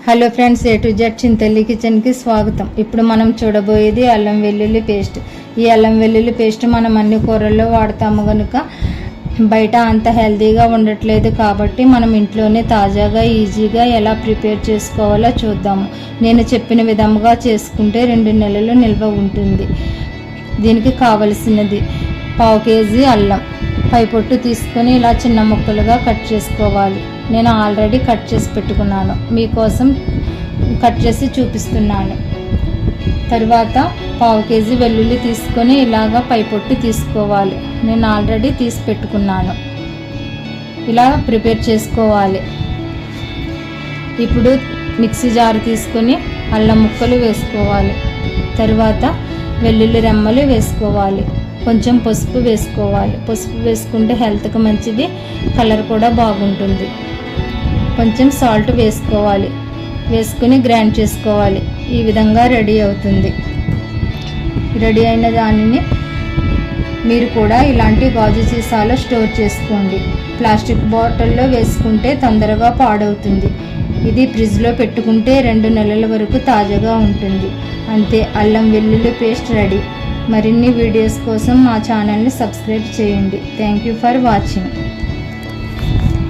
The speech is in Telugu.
Hello friends, A to Z Chintalli కిచెన్కి స్వాగతం. ఇప్పుడు మనం చూడబోయేది అల్లం వెల్లుల్లి పేస్ట్. ఈ అల్లం వెల్లుల్లి పేస్ట్ మనం అన్ని కూరల్లో వాడతాము కనుక బయట అంత హెల్తీగా ఉండట్లేదు కాబట్టి మనం ఇంట్లోనే తాజాగా ఈజీగా ఎలా ప్రిపేర్ చేసుకోవాలో చూద్దాము. నేను చెప్పిన విధంగా చేసుకుంటే 2 నెలలు నిల్వ ఉంటుంది. దీనికి కావలసినది 1/2 కేజీ అల్లం. పై పొట్టు తీసుకొని ఇలా చిన్న ముక్కలుగా కట్ చేసుకోవాలి. నేను ఆల్రెడీ కట్ చేసి పెట్టుకున్నాను, మీకోసం కట్ చేసి చూపిస్తున్నాను. తర్వాత 1/2 కేజీ వెల్లుల్లి తీసుకొని ఇలాగా పై పొట్టు తీసుకోవాలి. నేను ఆల్రెడీ తీసి పెట్టుకున్నాను. ఇలా ప్రిపేర్ చేసుకోవాలి. ఇప్పుడు మిక్సీ జార్ తీసుకొని అల్లం ముక్కలు వేసుకోవాలి. తర్వాత వెల్లుల్లి రెమ్మలు వేసుకోవాలి. కొంచెం పసుపు వేసుకోవాలి. పసుపు వేసుకుంటే హెల్త్కి మంచిది, కలర్ కూడా బాగుంటుంది. కొంచెం సాల్ట్ వేసుకోవాలి. వేసుకుని గ్రైండ్ చేసుకోవాలి. ఈ విధంగా రెడీ అవుతుంది. రెడీ అయిన దానిని మీరు కూడా ఇలాంటి గాజు సీసాలో స్టోర్ చేసుకోండి. ప్లాస్టిక్ బాటిల్లో వేసుకుంటే తొందరగా పాడవుతుంది. ఇది ఫ్రిడ్జ్లో పెట్టుకుంటే 2 నెలల వరకు తాజాగా ఉంటుంది. అంతే, అల్లం వెల్లుల్లి పేస్ట్ రెడీ. మరిన్ని వీడియోస్ కోసం మా ఛానల్ని సబ్స్క్రైబ్ చేయండి. Thank you for watching.